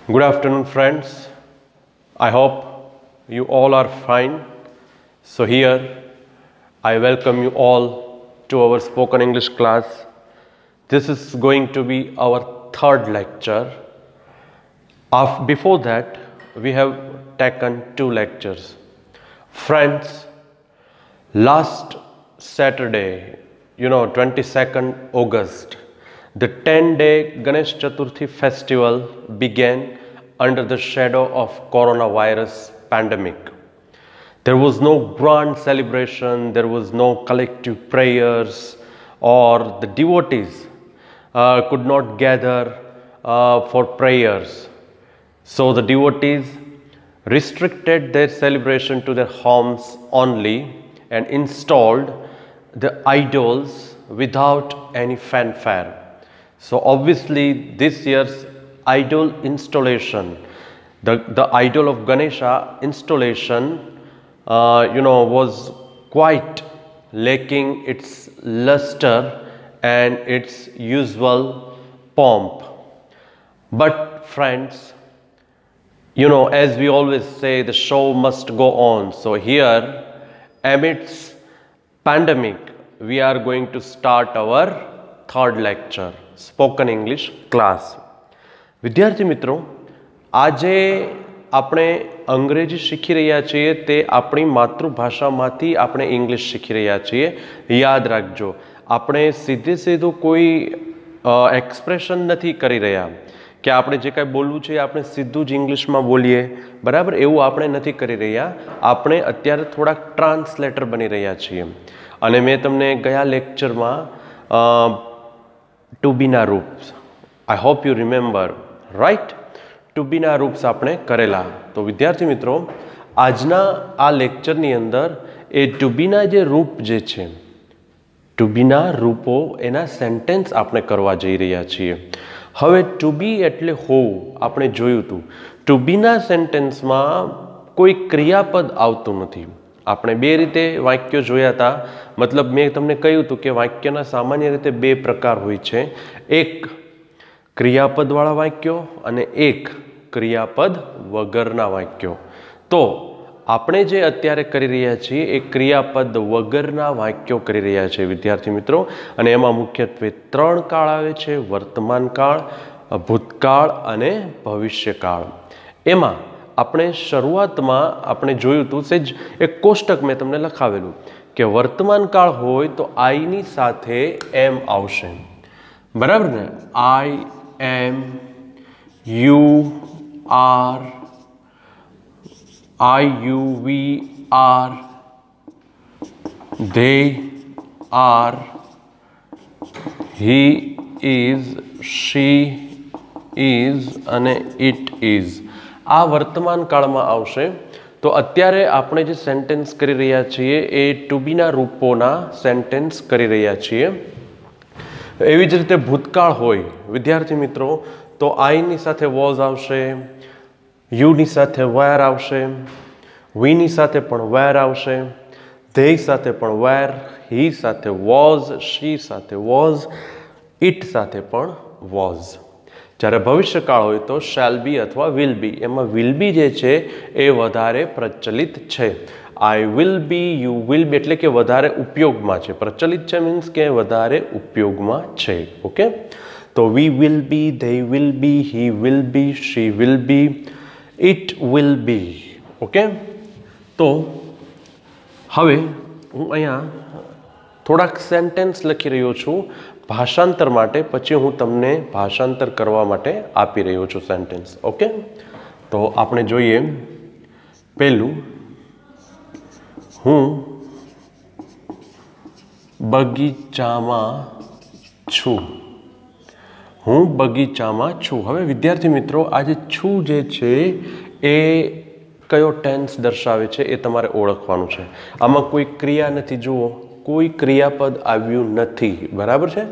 Good afternoon, friends. I hope you all are fine. So, here I welcome you all to our spoken English class. This is going to be our third lecture. Before that, we have taken two lectures. Friends, last Saturday, 22nd August, the 10-day Ganesh Chaturthi festival began under the shadow of coronavirus pandemic. There was no grand celebration, there was no collective prayers, or the devotees could not gather for prayers. So the devotees restricted their celebration to their homes only and installed the idols without any fanfare. So obviously this year's idol installation, the idol of Ganesha installation, was quite lacking its luster and its usual pomp. But friends, as we always say, the show must go on. So here, amidst pandemic, we are going to start our third lecture, spoken English class. વિદ્યાર્થી મિત્રો, આજે આપણે અંગ્રેજી શીખી રહ્યા છીએ તે આપણી માતૃભાષામાંથી આપણે ઇંગ્લિશ શીખી રહ્યા છીએ. યાદ રાખજો, આપણે સીધું કોઈ એક્સપ્રેશન નથી કરી રહ્યા કે આપણે જે કાંઈ બોલવું છે આપણે સીધું જ ઇંગ્લિશમાં બોલીએ, બરાબર? એવું આપણે નથી કરી રહ્યા. આપણે અત્યારે થોડાક ટ્રાન્સલેટર બની રહ્યા છીએ. અને મેં તમને ગયા લેક્ચરમાં ટુ બીના રૂપ્સ, I hope you remember, right? To બીના રૂપ્સ આપણે કરેલા. તો વિદ્યાર્થી મિત્રો, આજના આ લેક્ચરની અંદર એ ટુ બીના જે રૂપ જે છે, ટુ બીના રૂપો એના સેન્ટેન્સ આપણે કરવા જઈ રહ્યા છીએ. હવે ટુ બી એટલે હોવું આપણે જોયું હતું. ટુ બીના સેન્ટેન્સમાં કોઈ ક્રિયાપદ આવતું નથી. આપણે બે રીતે વાક્યો જોયા હતા. મતલબ મેં તમને કહ્યું હતું કે વાક્યના સામાન્ય રીતે બે પ્રકાર હોય છે. એક ક્રિયાપદવાળા વાક્યો અને એક ક્રિયાપદ વગરના વાક્યો. તો આપણે જે અત્યારે કરી રહ્યા છીએ એ ક્રિયાપદ વગરના વાક્યો કરી રહ્યા છીએ વિદ્યાર્થી મિત્રો. અને એમાં મુખ્યત્વે ત્રણ કાળ આવે છે: વર્તમાન કાળ, ભૂતકાળ અને ભવિષ્યકાળ. એમાં આપણે શરૂઆતમાં આપણે જોયું હતું, સેજ એક કોષ્ટક મેં તમને લખાવેલું કે વર્તમાન કાળ હોય તો આઈની સાથે એમ આવશે, બરાબર ને? I am, you are, I, you, we are, they are, he is, she is અને it is. આ વર્તમાન કાળમાં આવશે. તો અત્યારે આપણે જે સેન્ટેન્સ કરી રહ્યા છીએ એ ટુ બીના રૂપોના સેન્ટેન્સ કરી રહ્યા છીએ. એવી જ રીતે ભૂતકાળ હોય વિદ્યાર્થી મિત્રો તો આઈની સાથે વોઝ આવશે, યુની સાથે વેર આવશે, વીની સાથે પણ વેર આવશે, ધેય સાથે પણ વેર, હી સાથે વોઝ, શી સાથે વોઝ, ઇટ સાથે પણ વોઝ. જ્યારે ભવિષ્યકાળ હોય તો શેલ બી અથવા વિલ બી. એમાં વિલ બી જે છે એ વધારે પ્રચલિત છે. I will B, you will be એટલે કે વધારે ઉપયોગમાં છે. પ્રચલિત છે મીન્સ કે વધારે ઉપયોગમાં છે. ઓકે, તો we will be, they will be, he will be, she will be, it will be. Okay, તો હવે હું અહીંયા થોડાક સેન્ટેન્સ લખી રહ્યો છું ભાષાંતર માટે, પછી હું તમને ભાષાંતર કરવા માટે આપી રહ્યો છું સેન્ટેન્સ. ઓકે, તો આપણે જોઈએ પહેલું, હું બગીચામાં છું. હું બગીચામાં છું. હવે વિદ્યાર્થી મિત્રો, આ જે છું જે છે એ કયો ટેન્સ દર્શાવે છે એ તમારે ઓળખવાનું છે. આમાં કોઈ ક્રિયા નથી, જુઓ કોઈ ક્રિયાપદ આવ્યું નથી, બરાબર છે?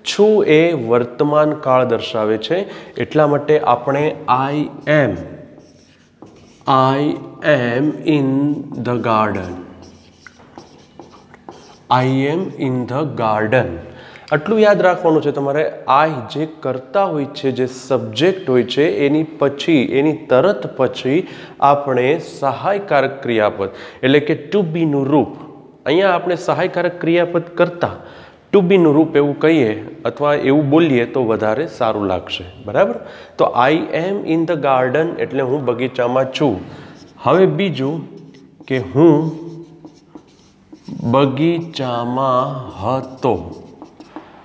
છું એ વર્તમાન કાળ દર્શાવે છે. એટલા માટે આપણે I am in the garden, I am in the garden. આટલું યાદ રાખવાનું છે તમારે, આઈ જે કરતા હોય છે, જે સબ્જેક્ટ હોય છે, એની પછી, એની તરત પછી આપણે સહાયકારક ક્રિયાપદ એટલે કે ટુ બીનું રૂપ, અહીંયા આપણે સહાયકારક ક્રિયાપદ કરતા ટુ બીનું રૂપ એવું કહીએ અથવા એવું બોલીએ તો વધારે સારું લાગશે, બરાબર. તો I am in the garden એટલે હું બગીચામાં છું. હવે બીજું કે હું બગીચામાં હતો.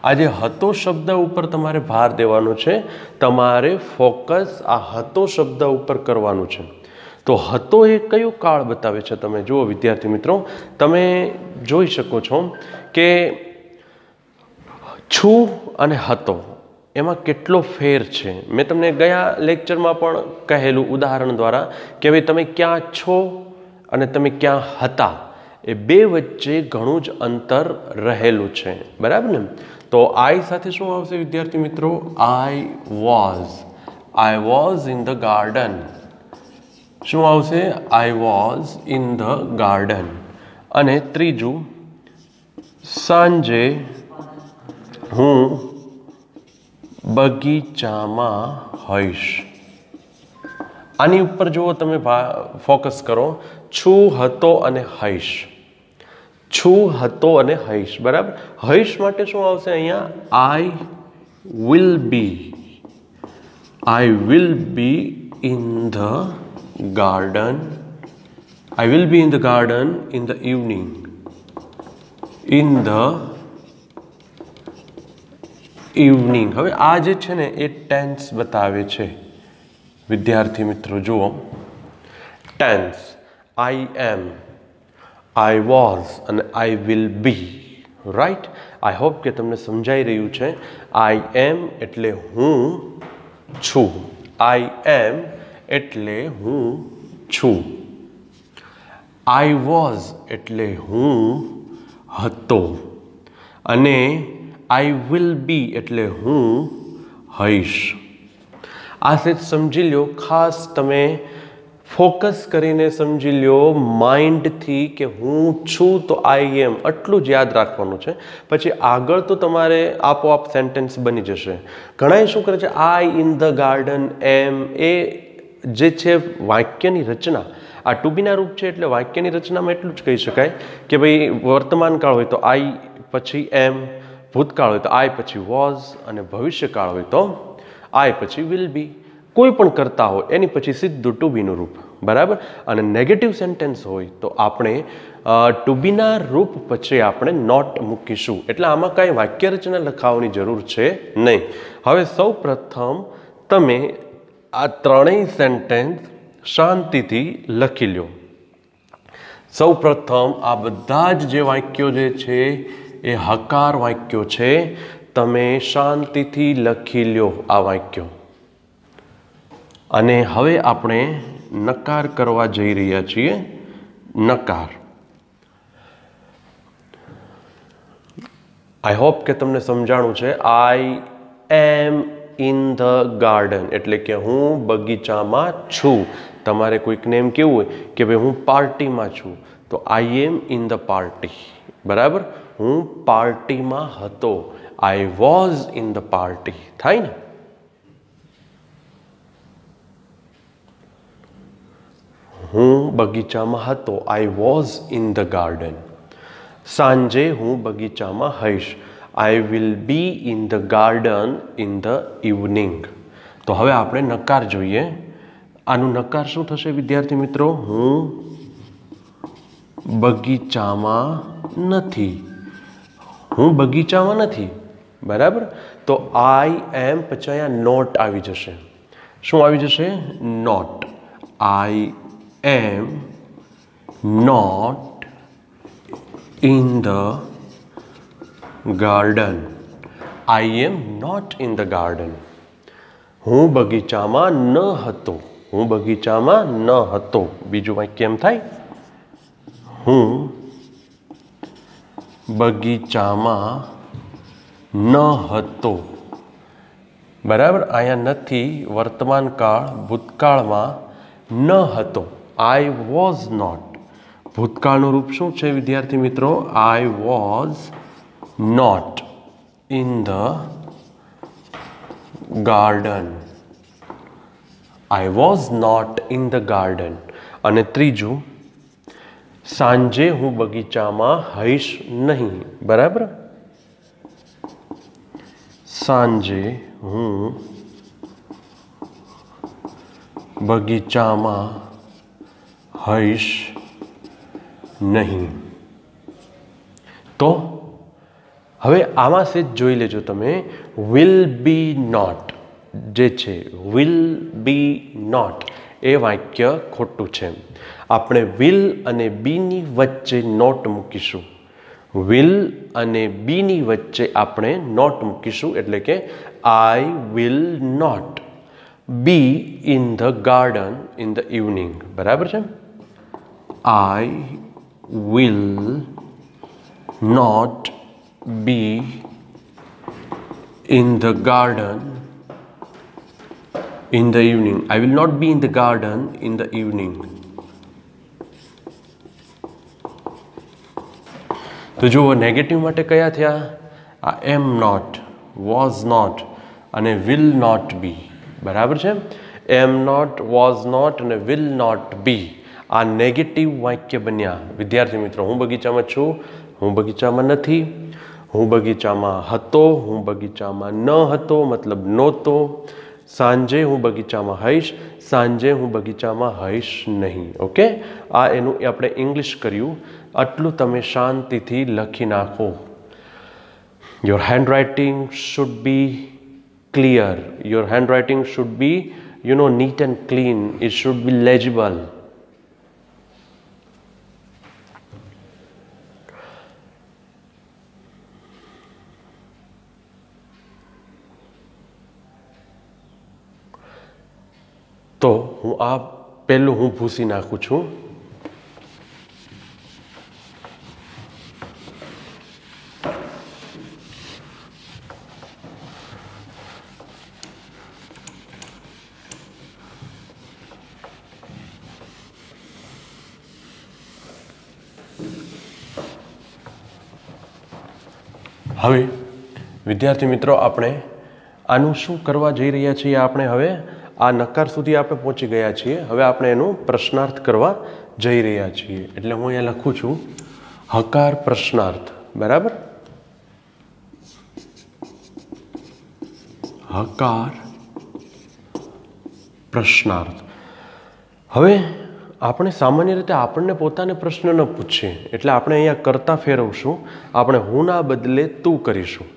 આ જે હતો શબ્દ ઉપર તમારે ભાર દેવાનો છે, તમારે ફોકસ આ હતો શબ્દ ઉપર કરવાનું છે. તો હતો એ કયો કાળ બતાવે છે? તમે જુઓ વિદ્યાર્થી મિત્રો, તમે જોઈ શકો છો કે છું અને હતો એમાં કેટલો ફેર છે. મેં તમને ગયા લેક્ચરમાં પણ કહેલું ઉદાહરણ દ્વારા કે ભાઈ તમે ક્યાં છો અને તમે ક્યાં હતા, એ બે વચ્ચે ઘણું જ અંતર રહેલું છે, બરાબર ને. તો આઈ સાથે શું આવશે વિદ્યાર્થી મિત્રો? I was in the garden. શું આવશે? આઈ વોઝ ઇન ધ ગાર્ડન. અને ત્રીજું, સાંજે હું બગીચામાં હોઈશ. આની ઉપર જુઓ તમે, ફોકસ કરો. છું, હતો અને હઈશ. છું, હતો અને હઈશ, બરાબર. હઈશ માટે શું આવશે અહીંયા? આઈ will B. I will be in the garden. I will be in the garden in the evening. In the evening. હવે આ જે છે ને એ ટેન્સ બતાવે છે વિદ્યાર્થી મિત્રો. જુઓ tense, I M, I was અને આઈ will B, right. I hope કે તમને સમજાઈ રહ્યું છે. આઈ એમ એટલે હું છું. આઈ એમ એટલે હું છું. આઈ વોઝ એટલે હું હતો. અને આઈ વિલ બી એટલે હું હઈશ. આ સેટ સમજી લો. ખાસ તમે ફોકસ કરીને સમજી લો માઇન્ડથી કે હું છું તો આઈ એમ, આટલું જ યાદ રાખવાનું છે. પછી આગળ તો તમારે આપોઆપ સેન્ટેન્સ બની જશે. ઘણા શું કરે છે, આઈ ઇન ધ ગાર્ડન, એમ, એ જે છે વાક્યની રચના, આ ટુ બીના રૂપ છે એટલે વાક્યની રચનામાં એટલું જ કહી શકાય કે ભાઈ વર્તમાન કાળ હોય તો આઈ પછી એમ, ભૂતકાળ હોય તો આઈ પછી વોઝ, અને ભવિષ્યકાળ હોય તો આઈ પછી વિલ બી. કોઈ પણ કરતા હોય એની પછી સીધું ટુ બીનું રૂપ, બરાબર. અને નેગેટિવ સેન્ટેન્સ હોય તો આપણે ટુ બીના રૂપ પછી આપણે નોટ મૂકીશું. એટલે આમાં કાંઈ વાક્ય રચના લખાવવાની જરૂર છે નહીં. હવે સૌ પ્રથમ તમે આ ત્રણેય સેન્ટેન્સ શાંતિથી લખી લો. સૌ પ્રથમ આ બધા જ જે વાક્યો જે છે એ હકાર વાક્યો છે. તમે શાંતિથી લખી લો આ વાક્યો. અને હવે આપણે નકાર કરવા જઈ રહ્યા છીએ. નકાર. આઈ હોપ કે તમને સમજાણું છે. આઈ એમ ઇન ધ ગાર્ડન એટલે કે હું બગીચામાં છું. તમારે કોઈકને એમ કેવું હોય કે ભાઈ હું પાર્ટીમાં છું, તો I am in the party, બરાબર. હું પાર્ટીમાં હતો. I was in the party થાય ને. હું બગીચામાં હતો. I was in the garden. સાંજે હું બગીચામાં હઈશ. I will be in the garden in the evening. તો હવે આપણે નકાર જોઈએ. આનું નકાર શું થશે વિદ્યાર્થી મિત્રો? હું બગીચામાં નથી. હું બગીચામાં નથી, બરાબર. તો આઈ એમ પછી અહીંયા નોટ આવી જશે. શું આવી જશે? Not. I am not in the garden. I am not in the garden. હું બગીચામાં ન હતો. હું બગીચામાં ન હતો. બીજું વાક્ય એમ થાય, હું બગીચામાં ન હતો, બરાબર. અહીંયા નથી, વર્તમાન કાળ, ભૂતકાળમાં ન હતો. I was not. ભૂતકાળનું રૂપ શું છે વિદ્યાર્થી મિત્રો? I was not. in the garden. I was not in the garden. અને ત્રીજું, સાંજે હું બગીચામાં હઈશ નહીં. બરાબર? સાંજે હું બગીચામાં હઈશ નહીં. તો હવે આમાં સેજ જોઈ લેજો તમે. વિલ બી નોટ જે છે, વિલ બી નોટ એ વાક્ય ખોટું છે. આપણે વિલ અને બીની વચ્ચે નોટ મૂકીશું. વિલ અને બીની વચ્ચે આપણે નોટ મૂકીશું, એટલે કે I will not be in the garden in the evening. બરાબર છે? I will not be in the garden in the evening. I will not be in the garden in the evening. તો જુઓ, negative માટે કયા થયા? આ am not, was not અને will not બી. બરાબર છે? એમ નોટ, વોઝ નોટ અને વિલ નોટ બી આ નેગેટિવ વાક્ય બન્યા. વિદ્યાર્થી મિત્રો, હું બગીચામાં છું, હું બગીચામાં નથી. હું બગીચામાં હતો, હું બગીચામાં ન હતો મતલબ નહોતો. સાંજે હું બગીચામાં હઈશ, સાંજે હું બગીચામાં હઈશ નહીં. ઓકે, આ એનું આપણે ઇંગ્લિશ કર્યું. આટલું તમે શાંતિથી લખી નાખો. Your handwriting should be clear. Your handwriting should be neat and clean. It should be legible. તો હું આ પહેલું હું ભૂસી નાખું છું. હવે વિદ્યાર્થી મિત્રો, આપણે આનું શું કરવા જઈ રહ્યા છીએ? આપણે હવે આ નકાર સુધી આપણે પહોંચી ગયા છીએ. હવે આપણે એનું પ્રશ્નાર્થ કરવા જઈ રહ્યા છીએ. એટલે હું અહીંયા લખું છું હકાર પ્રશ્નાર્થ. બરાબર? હકાર પ્રશ્નાર્થ. હવે આપણે સામાન્ય રીતે આપણને પોતાને પ્રશ્ન ન પૂછીએ, એટલે આપણે અહીંયા કરતા ફેરવશું. આપણે હુંના બદલે તું કરીશું,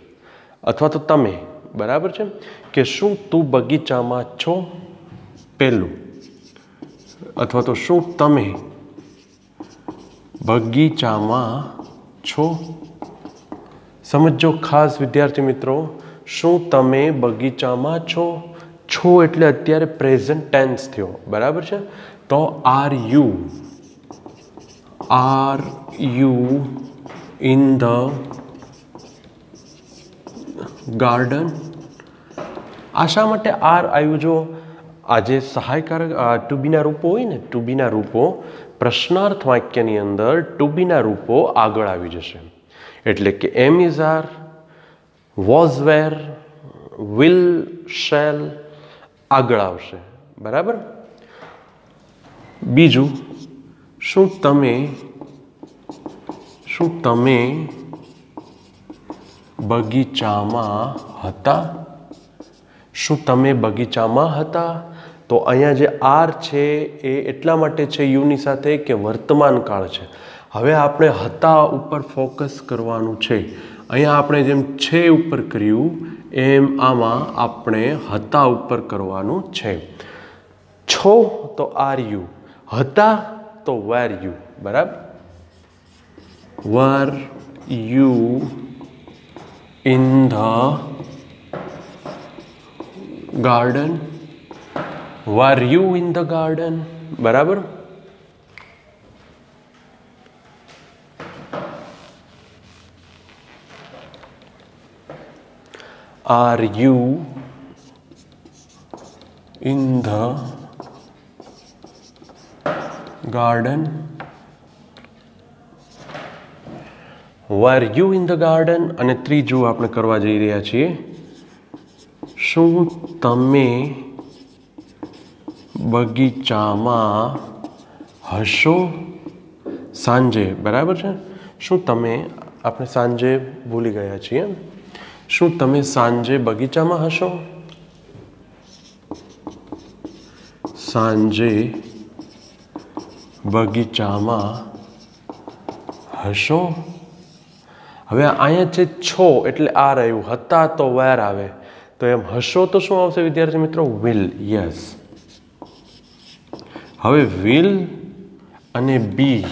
અથવા તો તમે. બરાબર છે? કે શું તું બગીચામાં છો? પહેલું. અથવા તો શું તમે બગીચામાં છો? સમજો ખાસ વિદ્યાર્થી મિત્રો, શું તમે બગીચામાં છો? છો એટલે અત્યારે પ્રેઝન્ટ ટેન્સ થયો. બરાબર છે? તો R you in the garden? આ શા માટે આર આવ્યું? જો આજે સહાયકારક ટુ બીના રૂપો હોય ને, ટુ બીના રૂપો પ્રશ્નાર્થ વાક્યની અંદર ટુ બીના રૂપો આગળ આવી જશે. એટલે કે am is are, was were, will, shall આગળ આવશે. બરાબર? બીજું, શું તમે બગીચામાં હતા? શું તમે બગીચામાં હતા? તો અહીંયા જે આર છે એ એટલા માટે છે યુની સાથે કે વર્તમાન કાળ છે. હવે આપણે હતા ઉપર ફોકસ કરવાનું છે. અહીંયા આપણે જેમ છે ઉપર કર્યું એમ આમાં આપણે હતા ઉપર કરવાનું છે. છો તો આર યુ, હતા તો વેર યુ. બરાબર? Were you in the garden? Were you in the garden? બરાબર? Are you in the garden? were you in the garden? અને ત્રીજું આપણે કરવા જઈ રહ્યા છીએ, શું તમે બગીચામાં હશો સાંજે? બરાબર છે. શું તમે, આપણે સાંજે ભૂલી ગયા છીએ, શું તમે સાંજે બગીચામાં હશો? સાંજે બગીચામાં હશો. હવે અહીંયા છે છો એટલે આ રહ્યું, હતા તો વેર આવે, તો એમ હશો તો શું આવશે વિદ્યાર્થી મિત્રો? વિલ. યસ. હવે વિલ અને બી,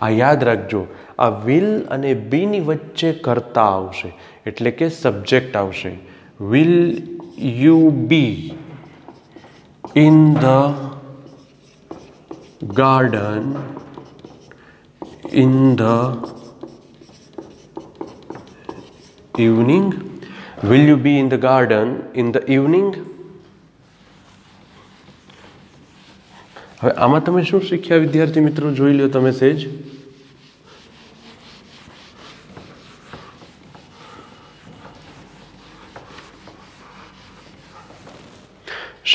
આ યાદ રાખજો, આ વિલ અને બીની વચ્ચે કર્તા આવશે એટલે કે સબ્જેક્ટ આવશે. Will you B in the garden in the evening? Will you be in the garden in the evening? હવે આમાં તમે શું શીખ્યા વિદ્યાર્થી મિત્રો? જોઈ લો તમે સેજ.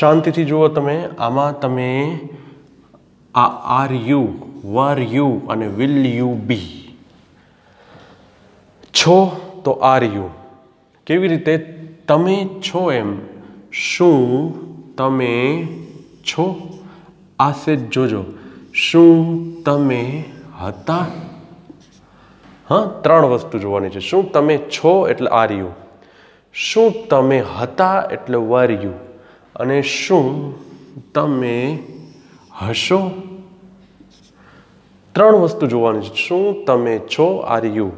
શાંતિથી જુઓ તમે. આમાં તમે આ આર યુ, વર યુ અને વિલ યુ બી છો તો આર યુ. કેવી રીતે? તમે છો એમ. શું તમે છો? આ સેજ જોજો. શું તમે હતા? હા, ત્રણ વસ્તુ જોવાની છે. શું તમે છો એટલે આર યુ, શું તમે હતા એટલે વર યુ, અને શું તમે હશો? ત્રણ વસ્તુ જોવાની છે. શું તમે છો આર યુ,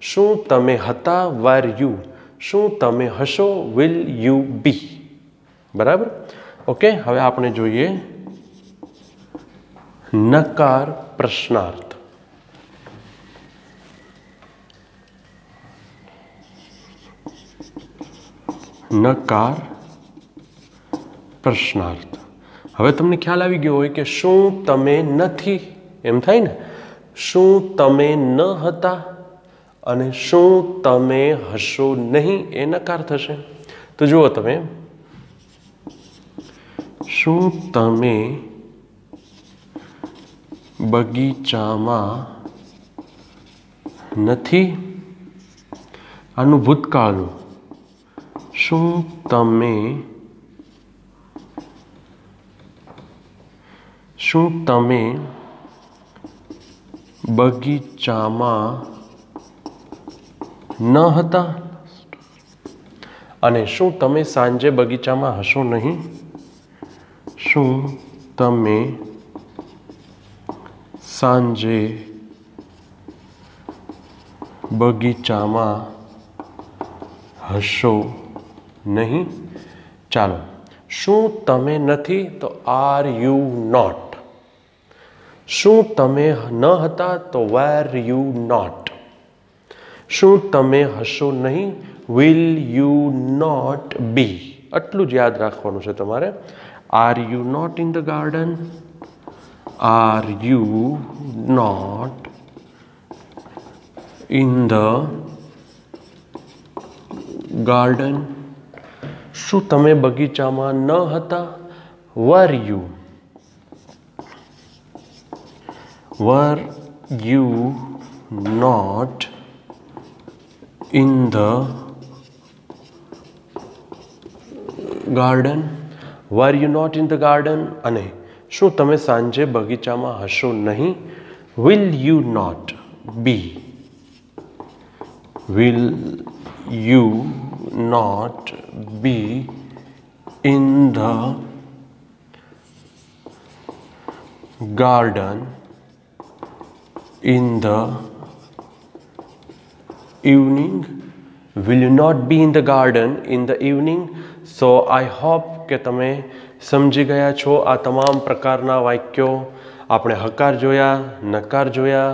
શું તમે હતા વર યુ, શું તમે હશો વિલ યુ બી. બરાબર? ઓકે. હવે આપણે જોઈએ નકાર પ્રશ્નાર્થ. નકાર પ્રશ્નાર્થ. હવે તમને ખ્યાલ આવી ગયો હોય કે શું તમે નથી, એમ થાય ને. શું તમે ન હતા અને શું તમે હશો નહીં, એ નકાર થશે. તો જુઓ તમે, શું તમે બગીચામાં નથી, આનું ભૂતકાળનું. શું તમે બગીચામાં ન હતા, અને શું તમે સાંજે બગીચામાં હશો નહીં? શું તમે સાંજે બગીચામાં હશો નહીં? ચાલો. શું તમે નથી તો આર યુ નોટ. શું તમે ન હતા તો વેર યુ નોટ. શું તમે હશો નહીં વિલ યુ નોટ બી. આટલું જ યાદ રાખવાનું છે તમારે. Are you not in the garden, are you not in the garden. શું તમે બગીચામાં ન હતા were you not in the garden. Were you not in the garden. અને શું તમે સાંજે બગીચામાં હશો નહીં will you not be. Will you not be in the garden in the evening? Will you not be in the garden in the evening? So I hope કે તમે સમજી ગયા છો આ તમામ પ્રકારના વાક્યો. આપણે હકાર જોયા, નકાર જોયા,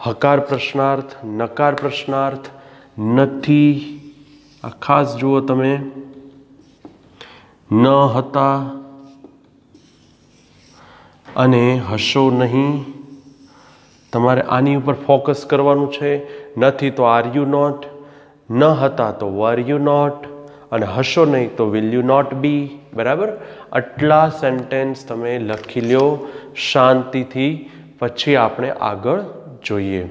હકાર પ્રશ્નાર્થ, નકાર પ્રશ્નાર્થ, નથી, આ ખાસ જુઓ તમે, ન હતા અને હશો નહીં. તમારે આની ઉપર ફોકસ કરવાનું છે. નથી તો આર યુ નોટ, ન હતા તો વર યુ નોટ, અને હશો નહીં તો વિલ યુ નોટ બી. બરાબર, આટલા સેન્ટેન્સ તમે લખી લ્યો શાંતિથી, પછી આપણે આગળ જોઈએ.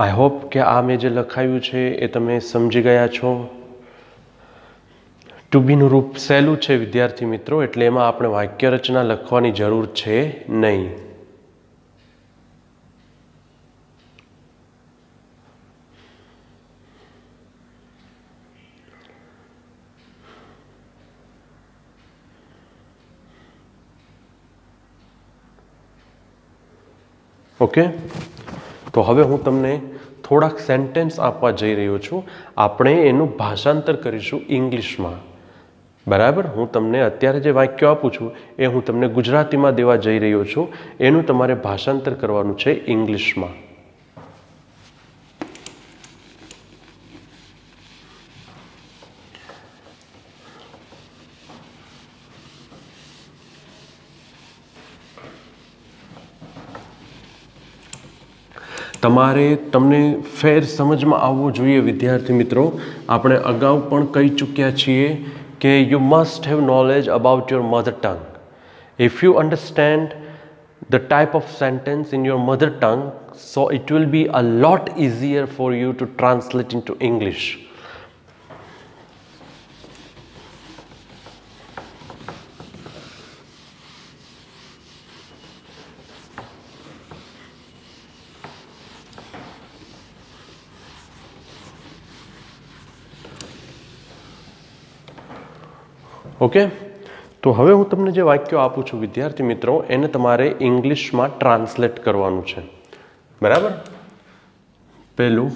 આઈ હોપ કે આ મેં જે લખાયું છે એ તમે સમજી ગયા છો. ટુ બીનું રૂપ સહેલું છે વિદ્યાર્થી મિત્રો, એટલે એમાં આપણે વાક્ય રચના લખવાની જરૂર છે નહીં. ઓકે, તો હવે હું તમને થોડાક સેન્ટેન્સ આપવા જઈ રહ્યો છું. આપણે એનું ભાષાંતર કરીશું ઇંગ્લિશમાં. બરાબર, હું તમને અત્યારે જે વાક્યો આપું છું એ હું તમને ગુજરાતીમાં દેવા જઈ રહ્યો છું. એનું તમારે ભાષાંતર કરવાનું છે ઇંગ્લિશમાં. તમને ફેર સમજમાં આવવું જોઈએ વિદ્યાર્થી મિત્રો. આપણે અગાઉ પણ કહી ચૂક્યા છીએ કે you must have knowledge about your mother tongue. If you understand the type of sentence in your mother tongue, so it will be a lot easier for you to translate into English. Okay, તો હવે હું તમને જે વાક્યો આપું છું વિદ્યાર્થી મિત્રો, એને તમારે ઇંગ્લિશમાં ટ્રાન્સલેટ કરવાનું છે. બરાબર, પહેલું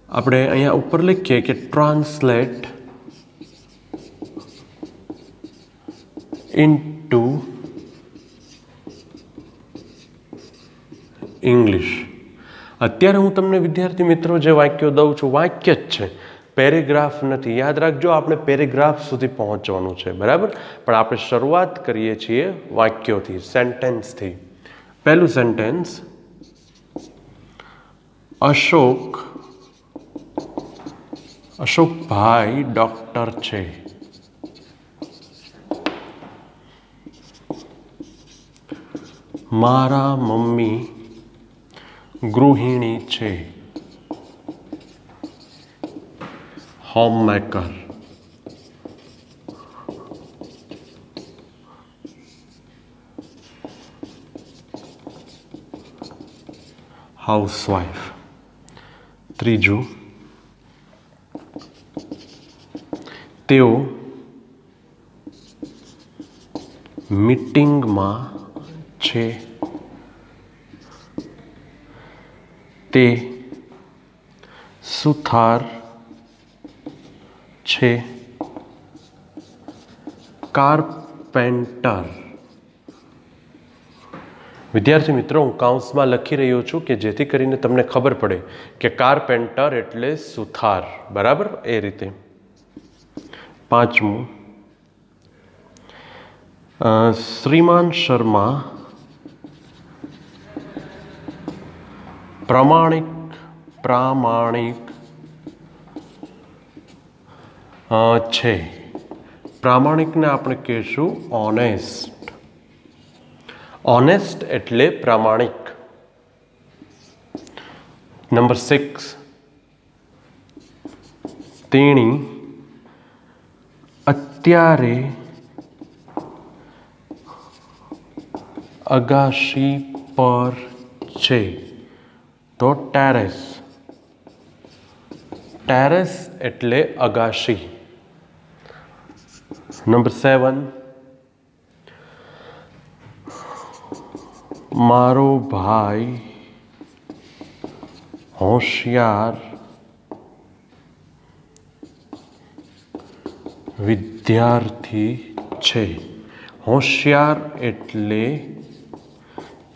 આપણે અહીંયા ઉપર લખીએ કે ટ્રાન્સલેટ ઇનટુ ઇંગ્લિશ. અત્યારે હું તમને વિદ્યાર્થી મિત્રો જે વાક્યો દઉં છું વાક્ય જ છે, પેરેગ્રાફ નથી. યાદ રાખજો, આપણે પેરેગ્રાફ સુધી પહોંચવાનું છે. બરાબર, પણ આપણે શરૂઆત કરીએ છીએ વાક્યોથી, સેન્ટેન્સથી. પહેલું સેન્ટેન્સ, અશોકભાઈ ડૉક્ટર છે. મારા મમ્મી ગૃહિણી છે. હોમમેકર. હાઉસવાઇફ. ત્રીજું, તેઓ મીટિંગમાં છે. તે સુથાર છે. કાર્પેન્ટર. વિદ્યાર્થી મિત્રો, હું કાઉન્સમાં લખી રહ્યો છું કે જેથી કરીને તમને ખબર પડે કે કાર્પેન્ટર એટલે સુથાર. બરાબર, એ રીતે. પાંચમું, શ્રીમાન શર્મા પ્રામાણિક છે. પ્રામાણિકને આપણે કહીશું ઓનેસ્ટ. ઓનેસ્ટ એટલે પ્રામાણિક. નંબર 6, તેણી અત્યારે અગાશી પર છે. તો ટેરેસ. ટેરેસ એટલે અગાશી. નંબર 7, મારો ભાઈ હોશિયાર વિદ્યાર્થી છે. હોશિયાર એટલે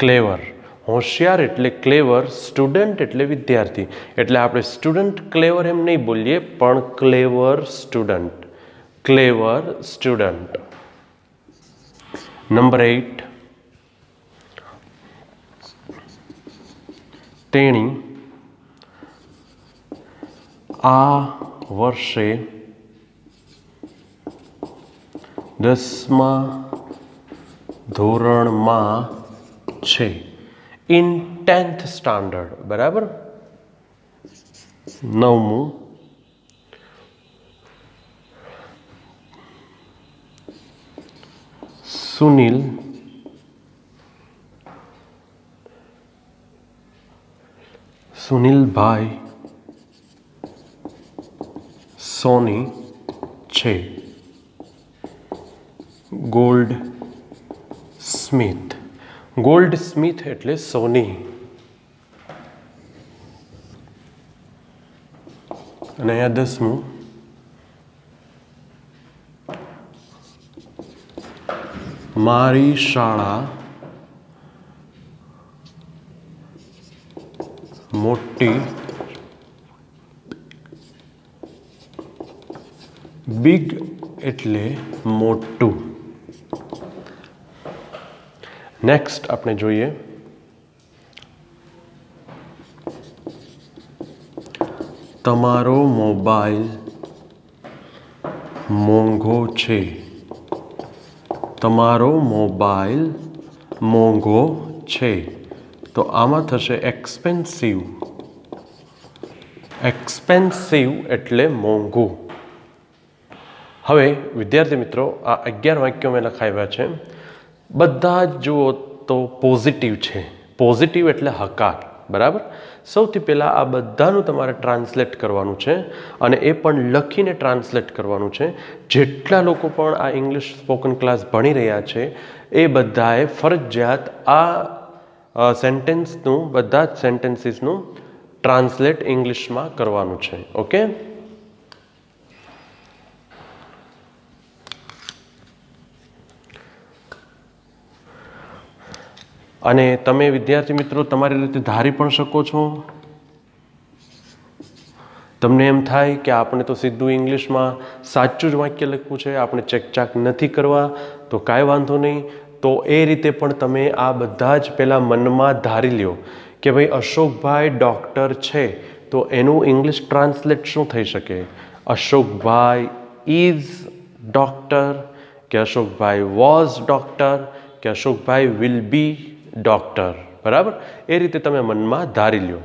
ક્લેવર. હોશિયાર એટલે ક્લેવર, સ્ટુડન્ટ એટલે વિદ્યાર્થી. એટલે આપણે સ્ટુડન્ટ ક્લેવર એમ નહીં બોલીએ, પણ ક્લેવર સ્ટુડન્ટ. ક્લેવર સ્ટુડન્ટ. નંબર 8, તેણી આ વર્ષે 10મા ધોરણમાં છે. In 10th standard. બરાબર. 9મું, સુનિલભાઈ સોની છે. Gold Smith. ગોલ્ડ સ્મિથ એટલે સોની. અને અહીંયા 10મું, મારી શાળા મોટી. બિગ એટલે મોટું. નેક્સ્ટ આપણે જોઈએ તમારો મોબાઈલ મોંઘો છે. તમારો મોબાઈલ મોંઘો છે. તો આમાં થશે એક્સપેન્સિવ. એક્સપેન્સિવ એટલે મોંઘું. હવે વિદ્યાર્થી મિત્રો, આ 11 વાક્યો મેં લખાવ્યા છે. બધા જ જુઓ તો પોઝિટિવ છે. પોઝિટિવ એટલે હકાર. બરાબર. સૌથી પહેલાં આ બધાનું તમારે ટ્રાન્સલેટ કરવાનું છે, અને એ પણ લખીને ટ્રાન્સલેટ કરવાનું છે. જેટલા લોકો પણ આ ઇંગ્લિશ સ્પોકન ક્લાસ ભણી રહ્યા છે એ બધાએ ફરજિયાત આ સેન્ટેન્સનું, બધા જ સેન્ટેન્સીસનું ટ્રાન્સલેટ ઇંગ્લિશમાં કરવાનું છે. ઓકે. અને તમે વિદ્યાર્થી મિત્રો તમારી રીતે ધારી પણ શકો છો. તમને એમ થાય કે આપણે તો સીધું ઇંગ્લિશમાં સાચું જ વાક્ય લખવું છે, આપણે ચેકચાક નથી કરવા, તો કાંઈ વાંધો નહીં. તો એ રીતે પણ તમે આ બધા જ પહેલાં મનમાં ધારી લ્યો કે ભાઈ અશોકભાઈ ડૉક્ટર છે, તો એનું ઇંગ્લિશ ટ્રાન્સલેટ શું થઈ શકે? અશોકભાઈ ઇઝ ડૉક્ટર, કે અશોકભાઈ વોઝ ડૉક્ટર, કે અશોકભાઈ વિલ બી ડૉક્ટર. બરાબર. એ રીતે તમે મનમાં ધારી લ્યો.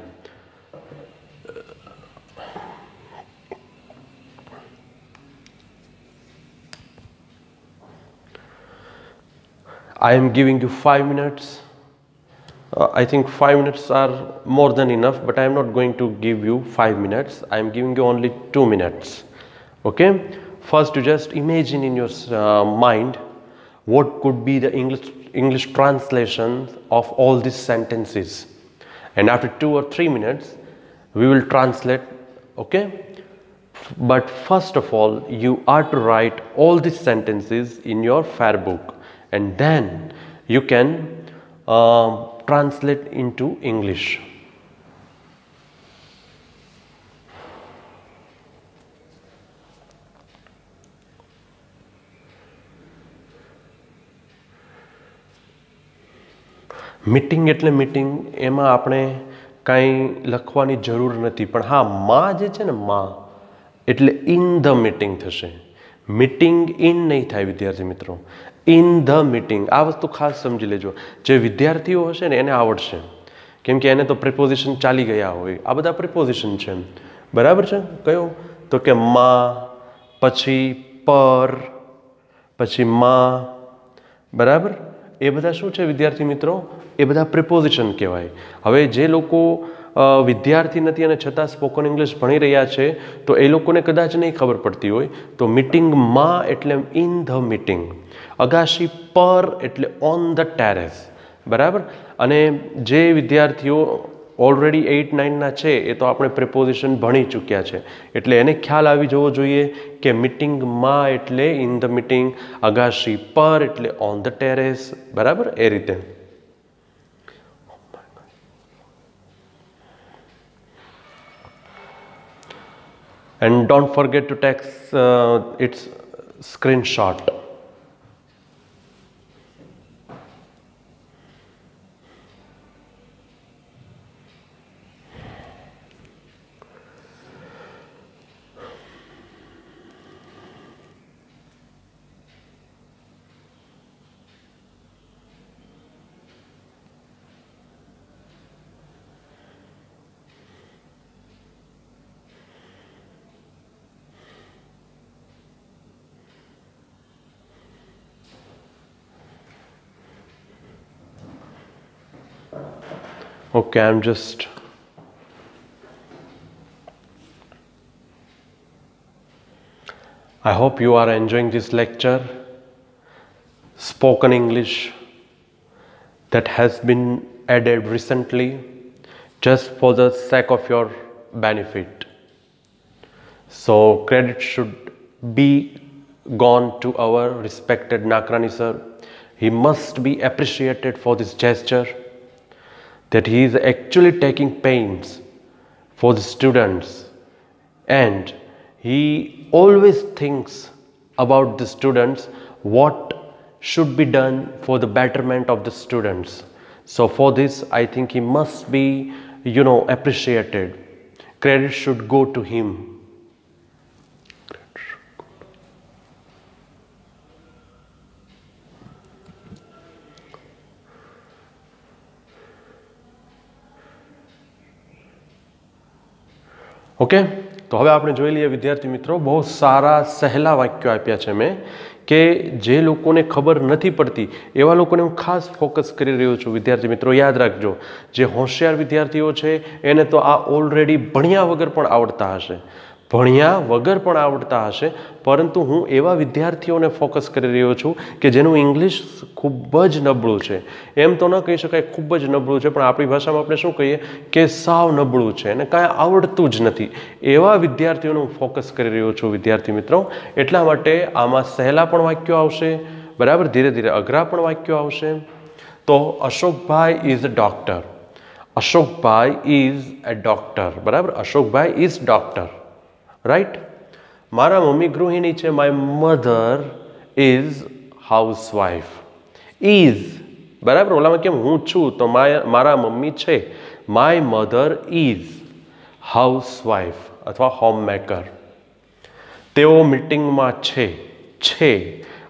I am giving you 5 minutes. I think 5 minutes are more than enough, but I am not going to give you 5 minutes. I am giving you only 2 minutes. Okay. First, you just imagine in your mind what could be the English translation of all these sentences, and after 2 or 3 minutes we will translate. Okay. But first of all, you are to write all these sentences in your fair book, and then you can translate into English. Meeting એટલે meeting, એમાં આપણે કાંઈ લખવાની જરૂર નથી. પણ હા, માં જે છે ને, માં એટલે ઇન ધ મીટિંગ થશે. મીટિંગ ઇન નહીં થાય વિદ્યાર્થી મિત્રો, ઇન ધ મીટિંગ. આ વસ્તુ ખાસ સમજી લેજો. જે વિદ્યાર્થીઓ હશે ને એને આવડશે, કેમ કે એને તો પ્રિપોઝિશન ચાલી ગયા હોય. આ બધા પ્રિપોઝિશન છે. બરાબર છે. કયો? તો કે માં, પછી પર, પછી માં. બરાબર. એ બધા શું છે વિદ્યાર્થી મિત્રો? એ બધા પ્રિપોઝિશન કહેવાય. હવે જે લોકો વિદ્યાર્થી નથી અને છતાં સ્પોકન ઇંગ્લિશ ભણી રહ્યા છે, તો એ લોકોને કદાચ નહીં ખબર પડતી હોય. તો મીટિંગમાં એટલે ઇન ધ મીટિંગ. અગાશી પર એટલે ઓન ધ ટેરેસ. બરાબર. અને જે વિદ્યાર્થીઓ ઓલરેડી 8-9ના છે એ તો આપણે પ્રિપોઝિશન ભણી ચૂક્યા છે, એટલે એને ખ્યાલ આવી જવો જોઈએ કે મીટિંગમાં એટલે ઇન ધ મીટિંગ, અગાશી પર એટલે ઓન ધ ટેરેસ. બરાબર. એ રીતે. and don't forget to take its screenshot. Okay, I hope you are enjoying this lecture, spoken English, that has been added recently just for the sake of your benefit. So credit should be gone to our respected Nakrani sir. He must be appreciated for this gesture, that he is actually taking pains for the students, and he always thinks about the students, what should be done for the betterment of the students. So for this, I think he must be, appreciated. Credit should go to him. Okay, તો હવે આપણે જોઈ લઈએ વિદ્યાર્થી મિત્રો, બહુ સારા સહેલા વાક્યો આપ્યા છે મેં, કે જે લોકોને ખબર નથી પડતી એવા લોકોને હું ખાસ ફોકસ કરી રહ્યો છું. વિદ્યાર્થી મિત્રો યાદ રાખજો, જે હોશિયાર વિદ્યાર્થીઓ છે એને તો આ ઓલરેડી ભણ્યા વગર પણ આવડતા હશે, પરંતુ હું એવા વિદ્યાર્થીઓને ફોકસ કરી રહ્યો છું કે જેનું ઇંગ્લિશ ખૂબ જ નબળું છે. એમ તો ન કહી શકાય ખૂબ જ નબળું છે, પણ આપણી ભાષામાં આપણે શું કહીએ કે સાવ નબળું છે અને કાંઈ આવડતું જ નથી. એવા વિદ્યાર્થીઓને હું ફોકસ કરી રહ્યો છું વિદ્યાર્થી મિત્રો. એટલા માટે આમાં સહેલા પણ વાક્યો આવશે, બરાબર, ધીરે ધીરે અઘરા પણ વાક્યો આવશે. તો Ashokbhai is a doctor. Ashokbhai is a doctor, બરાબર. Ashokbhai is doctor, right. મારા મમ્મી ગૃહિણી છે. My mother is housewife. Is, બરાબર. ઓલામાં કેમ હું છું, તો મારા મમ્મી છે. માય મધર ઇઝ હાઉસવાઇફ અથવા હોમમેકર. તેઓ મીટિંગમાં છે.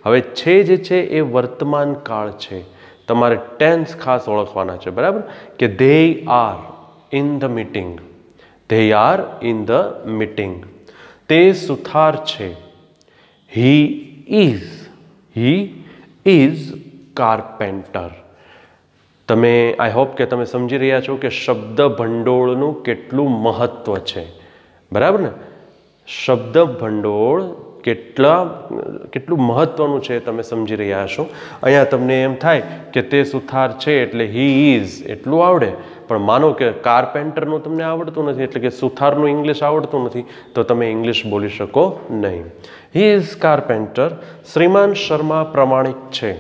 હવે છે જે છે એ વર્તમાન કાળ છે. તમારે ટેન્સ ખાસ ઓળખવાના છે, બરાબર, કે they are in the meeting. They are in the meeting. તે સુથાર છે. He is carpenter. તમે, આઈ હોપ કે તમે સમજી રહ્યા છો કે શબ્દ ભંડોળનું કેટલું મહત્વ છે, બરાબર ને. શબ્દ ભંડોળ કેટલું મહત્વનું છે તમે સમજી રહ્યા છો. અહીંયા તમને એમ થાય કે તે સુથાર છે એટલે હી ઇઝ એટલું આવડે, પણ માનો કે કાર્પેન્ટરનું તમને આવડતું નથી, એટલે કે સુથારનું ઇંગ્લિશ આવડતું નથી, તો તમે ઇંગ્લિશ બોલી શકો નહીં. He is carpenter. શ્રીમાન શર્મા પ્રમાણિક છે.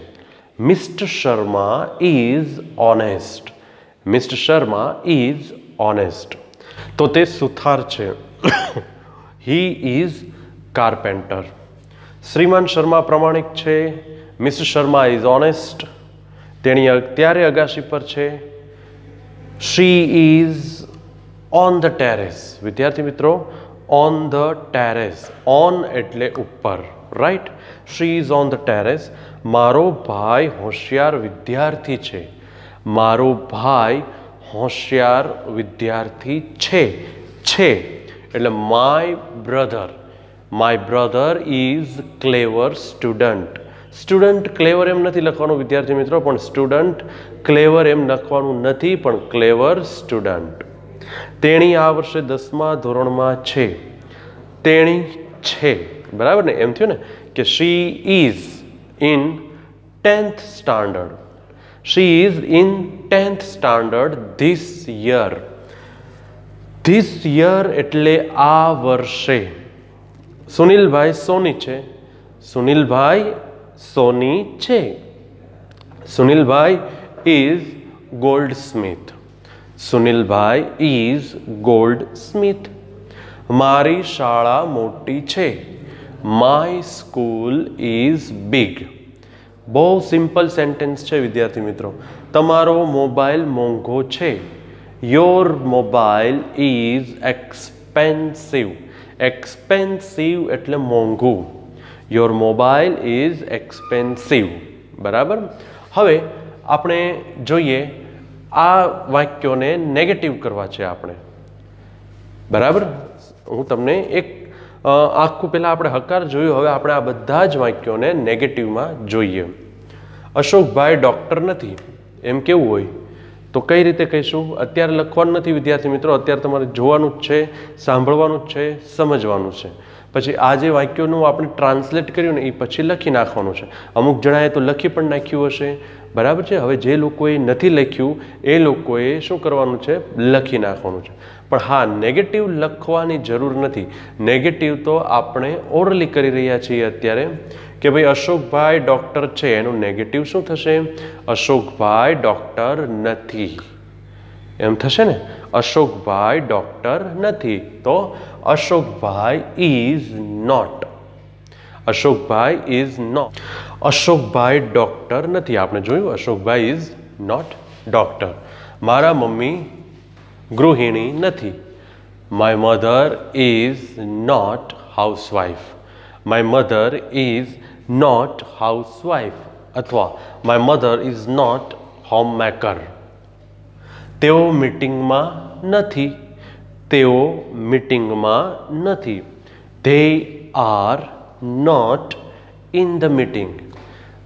Mister Sharma is honest. Mister Sharma is honest. તો તે સુથાર છે. He is carpenter. શ્રીમાન શર્મા પ્રમાણિક છે. Mister Sharma is honest. તેણી અત્યારે અગાશી પર છે. She is on the terrace. વિદ્યાર્થી મિત્રો, ઓન ધ ટેરેસ, ઓન એટલે ઉપર, right. She is on the terrace. મારો ભાઈ હોશિયાર વિદ્યાર્થી છે. મારો ભાઈ હોશિયાર વિદ્યાર્થી છે એટલે my brother is clever student. Student clever એમ નથી લખવાનું વિદ્યાર્થી મિત્રો, પણ સ્ટુડન્ટ ક્લેવર એમ લખવાનું નથી, પણ ક્લેવર સ્ટુડન્ટ. તેણી આ વર્ષે 10મા ધોરણમાં છે. તેણી છે, બરાબર ને. એમ થયું ને કે she is in 10th standard. She is in 10th standard this year. This year એટલે આ વર્ષે. સુનિલભાઈ સોની છે. સુનિલભાઈ સોની છે. Sunilbhai is goldsmith. Sunilbhai is goldsmith. મારી શાળા મોટી છે. My school is big. બહુ સિમ્પલ સેન્ટેન્સ છે વિદ્યાર્થી મિત્રો. તમારો મોબાઈલ મોંઘો છે. Your mobile is expensive. Expensive એટલે મોંઘું. Your mobile is expensive. બરાબર. હવે આપણે જોઈએ આ વાક્યોને નેગેટિવ કરવા છે આપણે. બરાબર. હું તમને એક આખું પહેલાં આપણે હકાર જોયું, હવે આપણે આ બધા જ વાક્યોને નેગેટિવમાં જોઈએ. અશોકભાઈ ડૉક્ટર નથી એમ કેવું હોય તો કઈ રીતે કહીશું? અત્યારે લખવાનું નથી વિદ્યાર્થી મિત્રો, અત્યારે તમારે જોવાનું જ છે, સાંભળવાનું જ છે, સમજવાનું છે. પછી આ જે વાક્યોનું આપણે ટ્રાન્સલેટ કર્યું ને એ પછી લખી નાખવાનું છે. અમુક જણાએ તો લખી પણ નાખ્યું હશે. બરાબર છે. હવે જે લોકોએ નથી લખ્યું એ લોકોએ શું કરવાનું છે? લખી નાખવાનું છે. પણ હા, નેગેટિવ લખવાની જરૂર નથી. નેગેટિવ તો આપણે ઓરલી કરી રહ્યા છીએ અત્યારે કે ભાઈ અશોકભાઈ ડૉક્ટર છે, એનું નેગેટિવ શું થશે? અશોકભાઈ ડૉક્ટર નથી એમ થશે ને. અશોકભાઈ ડૉક્ટર નથી તો Ashokbhai is not. Ashokbhai is not. Ashokbhai doctor નથી, આપણે જોયું. Ashokbhai is not doctor. મારા મમ્મી ગૃહિણી નથી. My mother is not housewife. My mother is not housewife અથવા my mother is not homemaker. તેઓ મીટિંગમાં નથી. તેઓ મીટિંગમાં નથી. They are not in the meeting.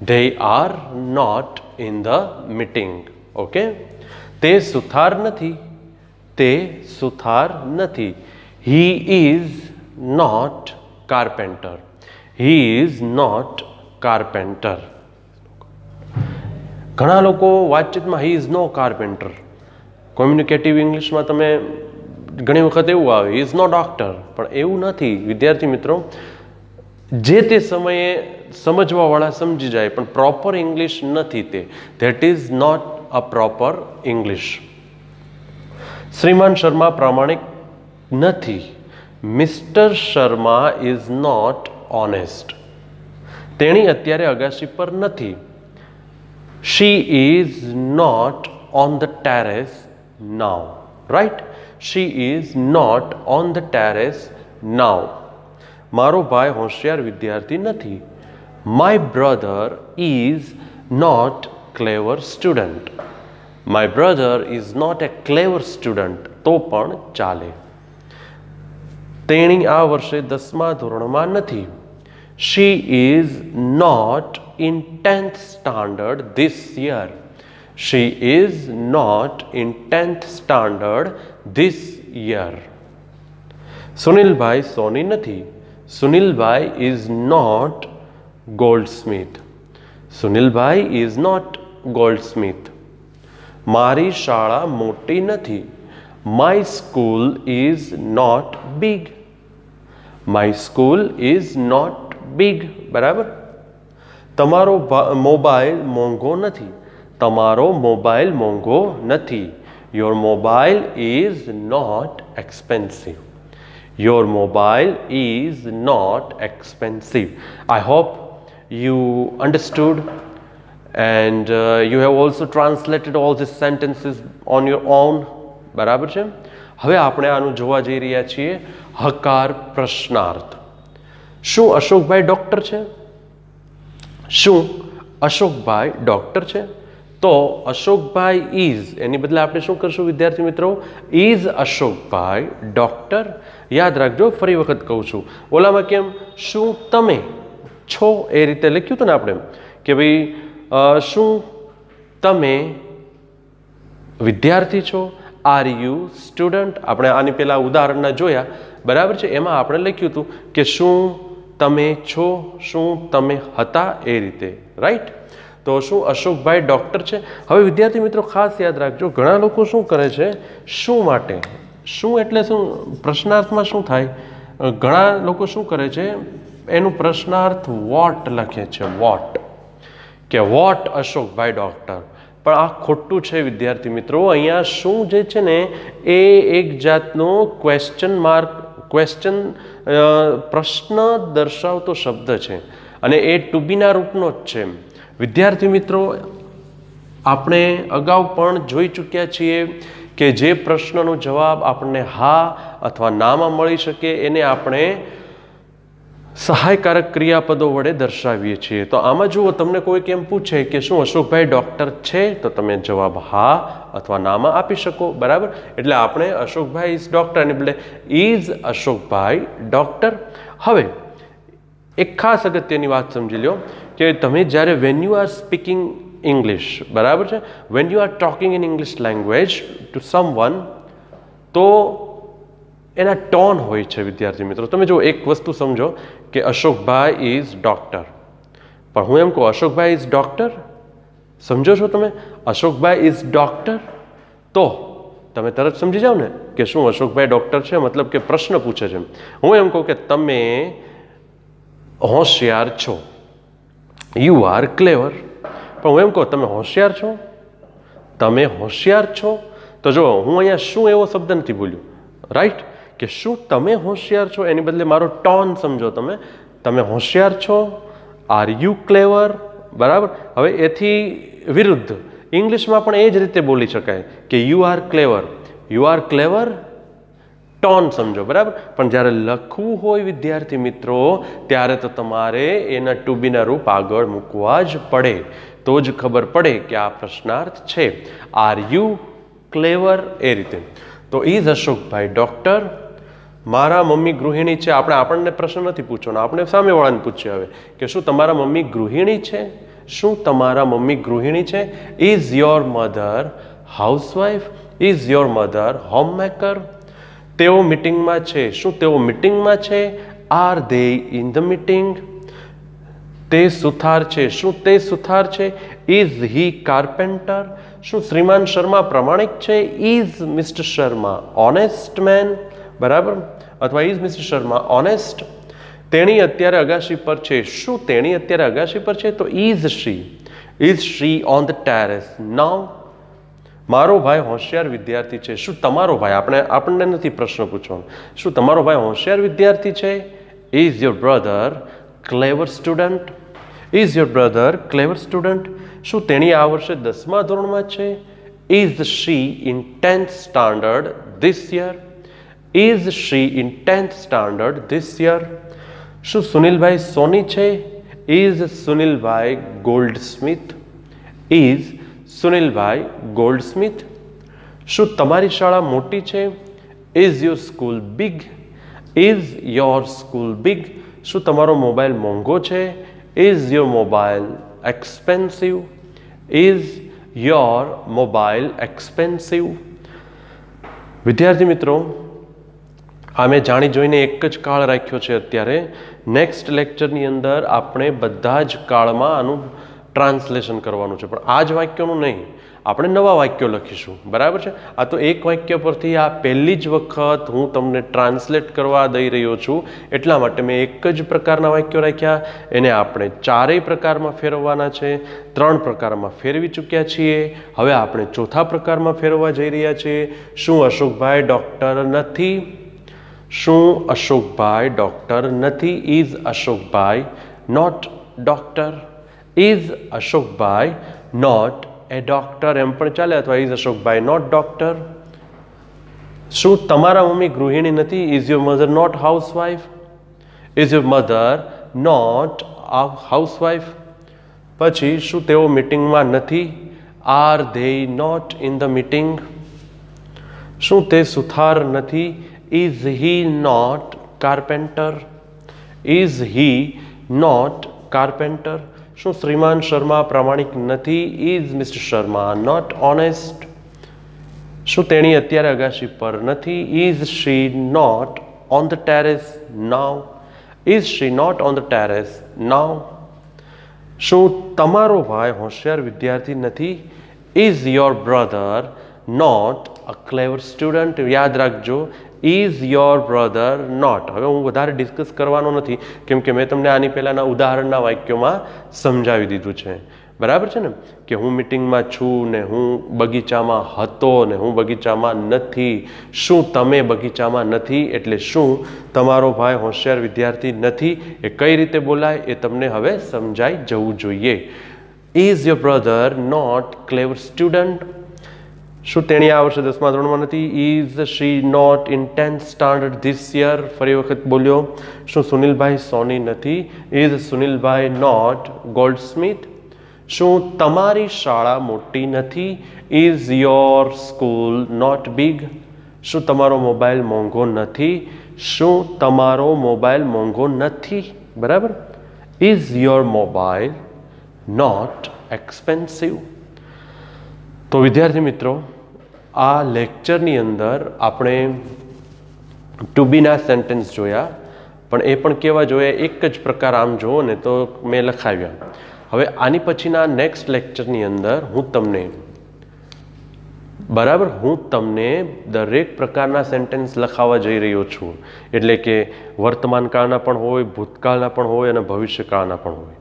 They are not in the meeting. Okay. તે સુથાર નથી. તે સુથાર નથી. He is not carpenter. He is not carpenter. ઘણા લોકો વાતચીતમાં હી ઇઝ નો કાર્પેન્ટર. કોમ્યુનિકેટિવ ઇંગ્લિશમાં તમે ઘણી વખત એવું આવે હી ઇઝ નો ડૉક્ટર, પણ એવું નથી વિદ્યાર્થી મિત્રો. જે તે સમયે સમજવાવાળા સમજી જાય, પણ પ્રોપર ઇંગ્લિશ નથી તે. That is not a proper English. શ્રીમાન શર્મા પ્રામાણિક નથી. Mister Sharma is not honest. તેણી અત્યારે અગાશી પર નથી. She is not on the terrace now. Right. She is not on the terrace now. મારો ભાઈ હોશિયાર વિદ્યાર્થી નથી. My brother is not clever student. My brother is not a clever student તો પણ ચાલે. તેણી આ વર્ષે 10મા ધોરણમાં નથી. She is not in 10th standard this year. She is not in 10th standard this year. Sunilbhai સોની નથી. સુનિલભાઈ ઇઝ નોટ ગોલ્ડસ્મિથ. સુનિલભાઈ ઇઝ નોટ ગોલ્ડસ્મિથ. મારી શાળા મોટી નથી. My school is not big. My school is not big. બરાબર. તમારો મોબાઈલ મોંઘો નથી. તમારો મોબાઈલ મોંઘો નથી. Your mobile is not expensive. Your mobile is not expensive. I hope you understood and you have also translated all these sentences on your own. બરાબર છે. હવે આપણે આનું જોવા જઈ રહ્યા છીએ હકાર પ્રશ્નાર્થ. શું અશોકભાઈ ડૉક્ટર છે? શું અશોકભાઈ ડૉક્ટર છે? તો અશોકભાઈ ઇઝ એની બદલે આપણે શું કરશું વિદ્યાર્થી મિત્રો? Is Ashokbhai doctor. યાદ રાખજો, ફરી વખત કહું છું. ઓલામાં કેમ શું તમે છો એ રીતે લખ્યું હતું ને આપણે કે ભાઈ શું તમે વિદ્યાર્થી છો? Are you student? આપણે આની પહેલાં ઉદાહરણના જોયા. બરાબર છે. એમાં આપણે લખ્યું હતું કે શું તમે છો, શું તમે હતા, એ રીતે. રાઈટ. તો શું અશોકભાઈ ડૉક્ટર છે? હવે વિદ્યાર્થી મિત્રો ખાસ યાદ રાખજો, ઘણા લોકો શું કરે છે શું માટે. શું એટલે શું? પ્રશ્નાર્થમાં શું થાય? ઘણા લોકો શું કરે છે એનું પ્રશ્નાર્થ વોટ લખે છે. વોટ કે વોટ અશોકભાઈ ડૉક્ટર. પણ આ ખોટું છે વિદ્યાર્થી મિત્રો. અહીંયા શું જે છે ને એ એક જાતનો ક્વેશ્ચન માર્ક ક્વેશ્ચન પ્રશ્ન દર્શાવતો શબ્દ છે અને એ ટુ બીના રૂપનો જ છે. વિદ્યાર્થી મિત્રો, આપણે અગાઉ પણ જોઈ ચૂક્યા છીએ કે જે પ્રશ્નનો જવાબ આપણને હા અથવા નામાં મળી શકે એને આપણે સહાયકારક ક્રિયાપદો વડે દર્શાવીએ છીએ. તો આમાં જુઓ, તમને કોઈક એમ પૂછે કે શું અશોકભાઈ ડૉક્ટર છે, તો તમે જવાબ હા અથવા નામાં આપી શકો. બરાબર, એટલે આપણે અશોકભાઈ ઇઝ ડૉક્ટર અને બદલે ઇઝ અશોકભાઈ ડૉક્ટર. હવે એક ખાસ અગત્યની વાત સમજી લો કે તમે જ્યારે when you are speaking English, બરાબર છે, when you are talking in English language to someone, તો એના ટોન હોય છે. વિદ્યાર્થી મિત્રો, તમે જો એક વસ્તુ સમજો કે અશોકભાઈ ઇઝ ડૉક્ટર, પણ હું એમ કહું અશોકભાઈ ઇઝ ડૉક્ટર, સમજો છો તમે? અશોકભાઈ ઇઝ ડૉક્ટર, તો તમે તરત સમજી જાઓ ને કે શું અશોકભાઈ ડૉક્ટર છે, મતલબ કે પ્રશ્ન પૂછે છે. હું એમ કહું કે તમે હોશિયાર છો, યુ આર ક્લેવર, પણ હું એમ કહું તમે હોશિયાર છો, તમે હોશિયાર છો, તો જો હું અહીંયા શું એવો શબ્દ નથી બોલ્યો, રાઈટ, કે શું તમે હોશિયાર છો, એની બદલે મારો ટોન સમજો તમે. તમે હોશિયાર છો, આર યુ ક્લેવર, બરાબર. હવે એથી વિરુદ્ધ ઇંગ્લિશમાં પણ એ જ રીતે બોલી શકાય કે you are clever, you are clever, tone સમજો, બરાબર. પણ જ્યારે લખવું હોય વિદ્યાર્થી મિત્રો, ત્યારે તો તમારે એના ટુ બીના રૂપ આગળ મૂકવા જ પડે, તો જ ખબર પડે કે આ પ્રશ્નાર્થ છે. આર યુ ક્લેવર, એ રીતે. તો ઇઝ અશોકભાઈ ડૉક્ટર? મારા મમ્મી ગૃહિણી છે. આપણને પ્રશ્ન નથી પૂછવાનો, આપણે સામેવાળાને પૂછીએ હવે કે શું તમારા મમ્મી ગૃહિણી છે? શું તમારા મમ્મી ગૃહિણી છે? Is your mother housewife? Is your mother homemaker? તેઓ મિટિંગમાં છે. શું તેઓ મિટિંગમાં છે? Are they in the meeting? તે સુથાર છે. શું તે સુથાર છે? Is he carpenter? શું શ્રીમાન શર્મા પ્રમાણિક છે? Is mister Sharma honest man? બરાબર, અથવા ઇઝ મિસ્ટર શર્મા ઓનેસ્ટ? તેણી અત્યારે અગાશી પર છે. શું તેણી અત્યારે અગાશી પર છે? તો is she? Is she on the terrace now? મારો ભાઈ હોશિયાર વિદ્યાર્થી છે. શું તમારો ભાઈ? આપણને નથી પ્રશ્ન પૂછવાનો. શું તમારો ભાઈ હોશિયાર વિદ્યાર્થી છે? Is your brother clever student? Is your brother clever student? શું તેણી આ વર્ષે 10મા ધોરણમાં છે? Is she in 10th standard this year? Is she in 10th standard this year? શું સુનિલભાઈ સોની છે? ઇઝ સુનિલભાઈ ગોલ્ડસ્મિથ? ઇઝ સુનિલભાઈ ગોલ્ડસ્મિથ? શું તમારી શાળા મોટી છે? Is your school big? Is your school big? શું તમારો મોબાઈલ મોંઘો છે? Is your mobile expensive? Is your mobile expensive? વિદ્યાર્થી મિત્રો, અમે જાણી જોઈને એક જ કાળ રાખ્યો છે અત્યારે. નેક્સ્ટ લેક્ચરની અંદર આપણે બધા જ કાળમાં આનું ટ્રાન્સલેશન કરવાનું છે, પણ આ જ વાક્યોનું નહીં, આપણે નવા વાક્યો લખીશું. બરાબર છે? આ તો એક વાક્ય પરથી આ પહેલી જ વખત હું તમને ટ્રાન્સલેટ કરવા દઈ રહ્યો છું, એટલા માટે મેં એક જ પ્રકારના વાક્યો રાખ્યા. એને આપણે 4 પ્રકારમાં ફેરવવાના છે. 3 પ્રકારમાં ફેરવી ચૂક્યા છીએ, હવે આપણે 4થા પ્રકારમાં ફેરવવા જઈ રહ્યા છીએ. શું અશોકભાઈ ડૉક્ટર નથી? શું અશોકભાઈ ડૉક્ટર નથી? Is Ashokbhai not doctor? Is Ashokbhai not a doctor? એમ પણ ચાલે, અથવા ઇઝ અશોકભાઈ નોટ ડૉક્ટર? શું તમારા મમ્મી ગૃહિણી નથી? Is your mother not housewife? Is your mother not housewife? પછી શું તેઓ મિટિંગમાં નથી? Are they not in the meeting? શું તે સુથાર નથી? Is he not carpenter? Is he not carpenter? શું શ્રીમાન શર્મા પ્રામાણિક નથી? Is mister Sharma not honest? શું તેણી અત્યારે અગાશી પર નથી? Is she not on the terrace now? Is she not on the terrace now? શું તમારો ભાઈ હોશિયાર વિદ્યાર્થી નથી? Is your brother not a clever student? યાદ રાખજો, ઇઝ યોર બ્રધર નોટ. હવે હું વધારે ડિસ્કસ કરવાનો નથી, કેમ કે મેં તમને આની પહેલાંના ઉદાહરણના વાક્યોમાં સમજાવી દીધું છે. બરાબર છે ને, કે હું મીટિંગમાં છું ને હું બગીચામાં હતો ને હું બગીચામાં નથી. શું તમે બગીચામાં નથી એટલે શું તમારો ભાઈ હોશિયાર વિદ્યાર્થી નથી, એ કઈ રીતે બોલાય એ તમને હવે સમજાઈ જવું જોઈએ. Is your brother not clever student? શું તેણી આ વર્ષે 10મા ધોરણમાં નથી? Is she not in 10th standard this year? ફરી વખત બોલ્યો. શું સુનિલભાઈ સોની નથી? ઇઝ સુનિલભાઈ નોટ ગોલ્ડસ્મિથ? શું તમારી શાળા મોટી નથી? Is your school not big? શું તમારો મોબાઈલ મોંઘો નથી? શું તમારો મોબાઈલ મોંઘો નથી? બરાબર. Is your mobile not expensive? તો વિદ્યાર્થી મિત્રો, આ લેક્ચરની અંદર આપણે ટુ બીના સેન્ટેન્સ જોયા, પણ એ પણ કેવા જોયા? એક જ પ્રકાર આમ જુઓ ને તો મેં લખાવ્યા. હવે આની પછીના નેક્સ્ટ લેક્ચરની અંદર હું તમને દરેક પ્રકારના સેન્ટેન્સ લખાવવા જઈ રહ્યો છું. એટલે કે વર્તમાન કાળના પણ હોય, ભૂતકાળના પણ હોય અને ભવિષ્યકાળના પણ હોય,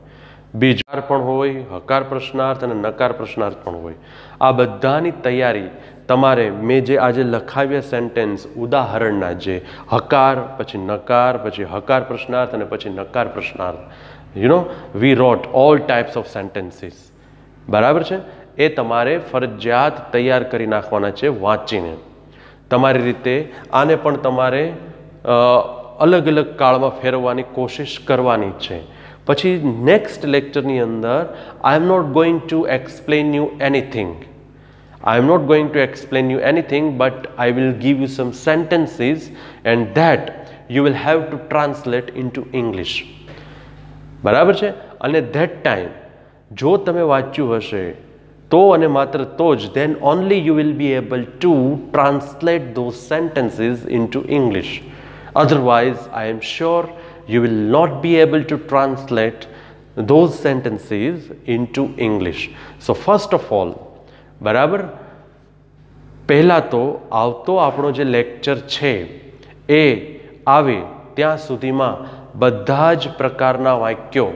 બીજાર પણ હોય, હકાર પ્રશ્નાર્થ અને નકાર પ્રશ્નાર્થ પણ હોય. આ બધાની તૈયારી તમારે મેં જે આજે લખાવ્યા સેન્ટેન્સ ઉદાહરણના, જે હકાર પછી નકાર પછી હકાર પ્રશ્નાર્થ અને પછી નકાર પ્રશ્નાર્થ, વી રોટ ઓલ ટાઈપ્સ ઓફ સેન્ટેન્સીસ, બરાબર છે, એ તમારે ફરજિયાત તૈયાર કરી નાખવાના છે વાંચીને. તમારી રીતે આને પણ તમારે અલગ અલગ કાળમાં ફેરવવાની કોશિશ કરવાની છે. પછી નેક્સ્ટ લેક્ચરની અંદર I am not going to explain you anything. I am not going to explain you anything, but I will give you some sentences and that you will have to translate into English. બરાબર છે? અને that time જો તમે વાંચ્યું હશે તો અને માત્ર તો જ then only you will be able to translate those sentences into English. Otherwise, I am sure you will not be able to translate those sentences into English. So first of all, બરાબર, પહેલાં તો આવતો આપણો જે lecture છે એ આવે ત્યાં સુધીમાં બધા જ પ્રકારના વાક્યો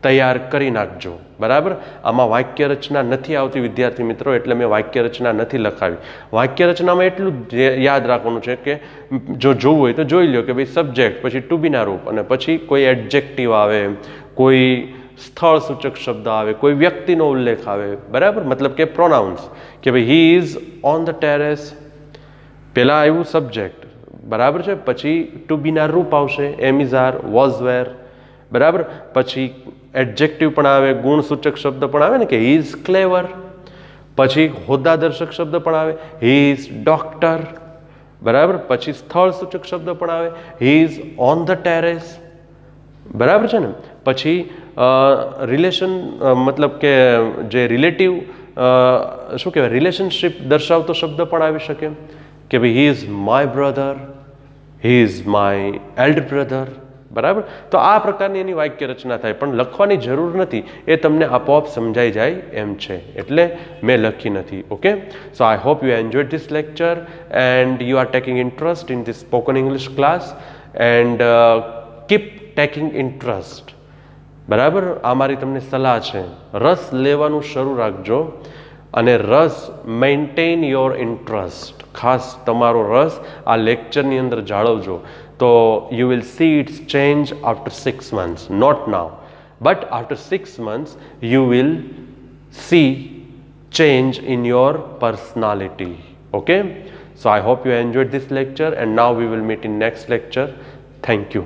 તૈયાર કરી નાખજો. બરાબર. આમાં વાક્ય રચના નથી આવતી વિદ્યાર્થી મિત્રો, એટલે મેં વાક્ય રચના નથી લખાવી. વાક્ય રચનામાં એટલું જ યાદ રાખવાનું છે કે જો જોવું હોય તો જોઈ લો કે ભાઈ સબ્જેક્ટ, પછી ટુ બીના રૂપ, અને પછી કોઈ એડજેક્ટિવ આવે, કોઈ સ્થળ સૂચક શબ્દ આવે, કોઈ વ્યક્તિનો ઉલ્લેખ આવે. બરાબર, મતલબ કે પ્રોનાઉન્સ, કે ભાઈ he is on the terrace, પહેલાં આવ્યું સબ્જેક્ટ, બરાબર છે, પછી ટુ બીના રૂપ આવશે, એમ ઇઝ આર, વોઝ વેર, બરાબર, પછી એડજેક્ટિવ પણ આવે, ગુણ સૂચક શબ્દ પણ આવે ને કે હી ઇઝ ક્લેવર, પછી હોદ્દા દર્શક શબ્દ પણ આવે, હી ઇઝ ડોક્ટર, બરાબર, પછી સ્થળ સૂચક શબ્દ પણ આવે, he is on the terrace, બરાબર છે ને, પછી રિલેશન મતલબ કે જે રિલેટિવ શું કહેવાય રિલેશનશિપ દર્શાવતો શબ્દ પણ આવી શકે કે ભાઈ he is my brother, he is my elder brother. બરાબર. તો આ પ્રકારની એની વાક્ય રચના થાય, પણ લખવાની જરૂર નથી, એ તમને આપોઆપ સમજાઈ જાય એમ છે, એટલે મેં લખી નથી. Okay, so I hope you enjoyed this lecture and you are taking interest in this spoken English class and keep taking interest. બરાબર, આ મારી તમને સલાહ છે, રસ લેવાનું શરૂ રાખજો અને રસ મેન્ટેન યોર ઇન્ટરેસ્ટ, ખાસ તમારો રસ આ લેક્ચરની અંદર જાળવજો. તો you will see its change after 6 months, not now, but after 6 months you will see change in your personality. Okay, so I hope you enjoyed this lecture and now we will meet in next lecture. Thank you.